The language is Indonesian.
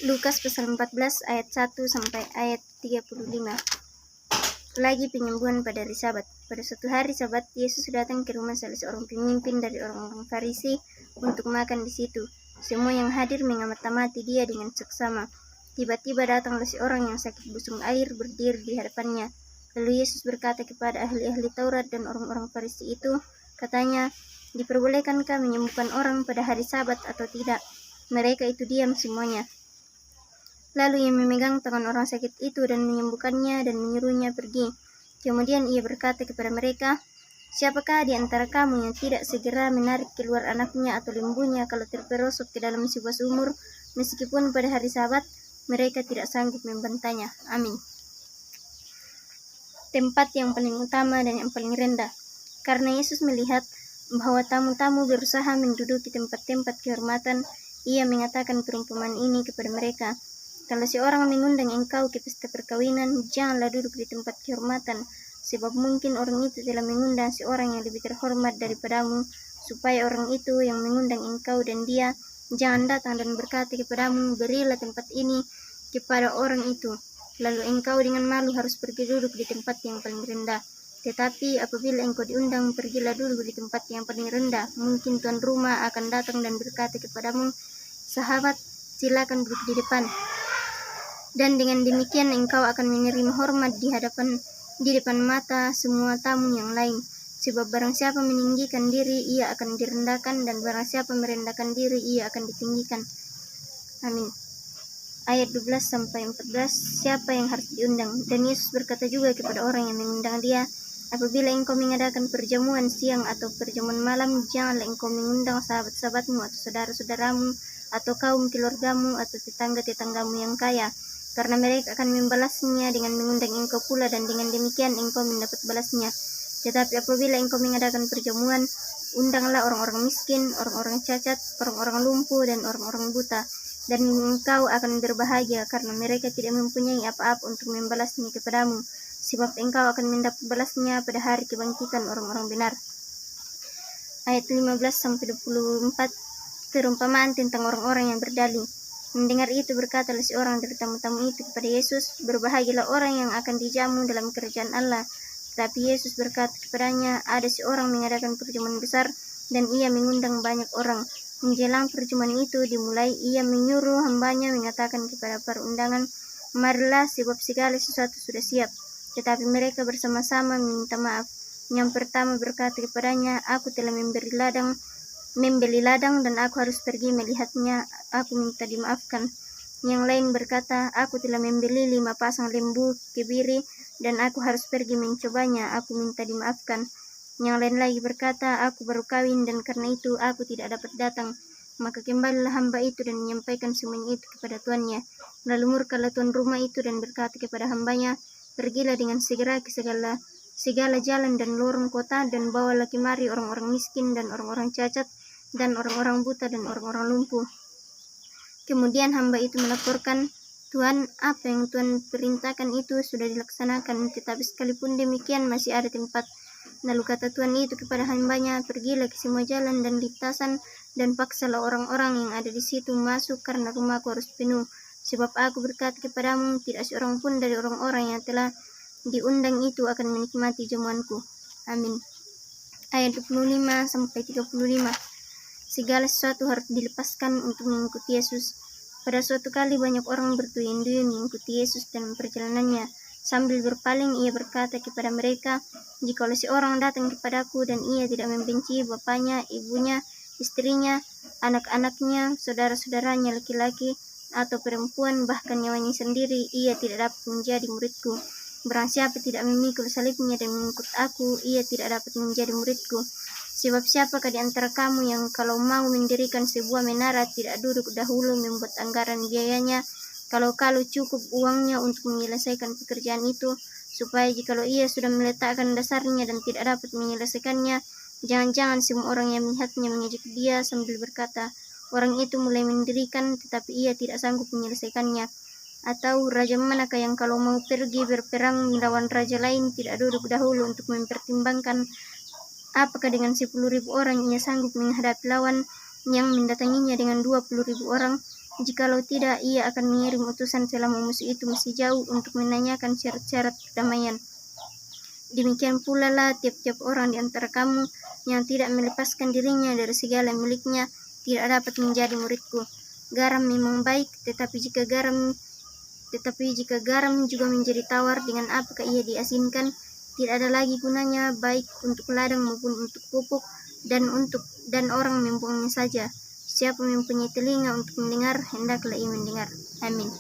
Lukas pasal 14 ayat 1 sampai ayat 35. Lagi penyembuhan pada hari Sabat. Pada suatu hari Sabat, Yesus datang ke rumah salah seorang pemimpin dari orang-orang Farisi untuk makan di situ. Semua yang hadir mengamati dia dengan seksama. Tiba-tiba datanglah seorang yang sakit busung air berdiri di hadapannya. Lalu Yesus berkata kepada ahli-ahli Taurat dan orang-orang Farisi itu, katanya, diperbolehkankah menyembuhkan orang pada hari Sabat atau tidak? Mereka itu diam semuanya. Lalu ia memegang tangan orang sakit itu dan menyembuhkannya dan menyuruhnya pergi. Kemudian ia berkata kepada mereka, siapakah di antara kamu yang tidak segera menarik keluar anaknya atau lembunya kalau terperosok ke dalam sebuah sumur, meskipun pada hari Sabat? Mereka tidak sanggup membantahnya. Amin. Tempat yang paling utama dan yang paling rendah. Karena Yesus melihat bahwa tamu-tamu berusaha menduduki tempat-tempat kehormatan, ia mengatakan perumpamaan ini kepada mereka. Kalau seorang mengundang engkau ke pesta perkawinan, janganlah duduk di tempat kehormatan, sebab mungkin orang itu telah mengundang seorang yang lebih terhormat daripadamu, supaya orang itu yang mengundang engkau dan dia jangan datang dan berkata kepadamu, berilah tempat ini kepada orang itu. Lalu engkau dengan malu harus pergi duduk di tempat yang paling rendah. Tetapi apabila engkau diundang, pergilah dulu di tempat yang paling rendah. Mungkin tuan rumah akan datang dan berkata kepadamu, sahabat, silakan duduk di depan. Dan dengan demikian engkau akan menerima hormat di depan mata semua tamu yang lain. Sebab barang siapa meninggikan diri, ia akan direndahkan, dan barang siapa merendahkan diri, ia akan ditinggikan. Amin. Ayat 12-14, siapa yang harus diundang? Dan Yesus berkata juga kepada orang yang mengundang dia, apabila engkau mengadakan perjamuan siang atau perjamuan malam, janganlah engkau mengundang sahabat-sahabatmu atau saudara-saudaramu atau kaum keluargamu atau tetangga-tetanggamu yang kaya, karena mereka akan membalasnya dengan mengundang engkau pula, dan dengan demikian engkau mendapat balasnya. Tetapi apabila engkau mengadakan perjamuan, undanglah orang-orang miskin, orang-orang cacat, orang-orang lumpuh, dan orang-orang buta, dan engkau akan berbahagia karena mereka tidak mempunyai apa-apa untuk membalasnya kepadamu, sebab engkau akan mendapat balasnya pada hari kebangkitan orang-orang benar. Ayat 15-24, perumpamaan tentang orang-orang yang berdalih. Mendengar itu berkatalah seorang dari tamu-tamu itu kepada Yesus, berbahagialah orang yang akan dijamu dalam kerajaan Allah. Tetapi Yesus berkata kepadanya, ada seorang mengadakan perjamuan besar dan ia mengundang banyak orang. Menjelang perjamuan itu dimulai, ia menyuruh hambanya mengatakan kepada para undangan, marilah sebab segala sesuatu sudah siap. Tetapi mereka bersama-sama meminta maaf. Yang pertama berkata kepadanya, aku telah membeli ladang dan aku harus pergi melihatnya, aku minta dimaafkan. Yang lain berkata, aku telah membeli 5 pasang lembu kebiri dan aku harus pergi mencobanya, aku minta dimaafkan. Yang lain lagi berkata, aku baru kawin dan karena itu aku tidak dapat datang. Maka kembalilah hamba itu dan menyampaikan semuanya itu kepada tuannya. Lalu murkalah tuan rumah itu dan berkata kepada hambanya, pergilah dengan segera ke segala jalan dan lorong kota dan bawalah kemari orang-orang miskin dan orang-orang cacat dan orang-orang buta dan orang-orang lumpuh. Kemudian hamba itu melaporkan, Tuhan, apa yang Tuhan perintahkan itu sudah dilaksanakan, tetapi sekalipun demikian masih ada tempat. Lalu kata Tuhan itu kepada hambanya, pergilah ke semua jalan dan lintasan dan paksalah orang-orang yang ada di situ masuk karena rumahku harus penuh. Sebab aku berkata kepadamu, tidak seorang pun dari orang-orang yang telah diundang itu akan menikmati jamuanku. Amin. Ayat 25-35. Segala sesuatu harus dilepaskan untuk mengikuti Yesus. Pada suatu kali banyak orang berduyun-duyun mengikuti Yesus dalam perjalanannya. Sambil berpaling ia berkata kepada mereka, jikalau seorang datang kepadaku dan ia tidak membenci bapaknya, ibunya, istrinya, anak-anaknya, saudara-saudaranya laki-laki atau perempuan, bahkan nyawanya sendiri, ia tidak dapat menjadi muridku. Barang siapa tidak memikul salibnya dan mengikut aku, ia tidak dapat menjadi muridku. Sebab siapakah di antara kamu yang kalau mau mendirikan sebuah menara tidak duduk dahulu membuat anggaran biayanya, kalau cukup uangnya untuk menyelesaikan pekerjaan itu, supaya jikalau ia sudah meletakkan dasarnya dan tidak dapat menyelesaikannya, jangan-jangan semua orang yang melihatnya mengejek dia sambil berkata, orang itu mulai mendirikan tetapi ia tidak sanggup menyelesaikannya. Atau raja manakah yang kalau mau pergi berperang melawan raja lain tidak duduk dahulu untuk mempertimbangkan apakah dengan 10.000 orang ia sanggup menghadapi lawan yang mendatanginya dengan 20.000 orang. Jikalau tidak, ia akan mengirim utusan selama musuh itu masih jauh untuk menanyakan syarat-syarat perdamaian. Demikian pula lah tiap-tiap orang di antara kamu yang tidak melepaskan dirinya dari segala miliknya tidak dapat menjadi muridku. Garam memang baik, tetapi jika garam juga menjadi tawar, dengan apakah ia diasinkan? Tidak ada lagi gunanya, baik untuk ladang maupun untuk pupuk, dan orang membuangnya saja. Siapa mempunyai telinga untuk mendengar, hendaklah ia mendengar. Amin.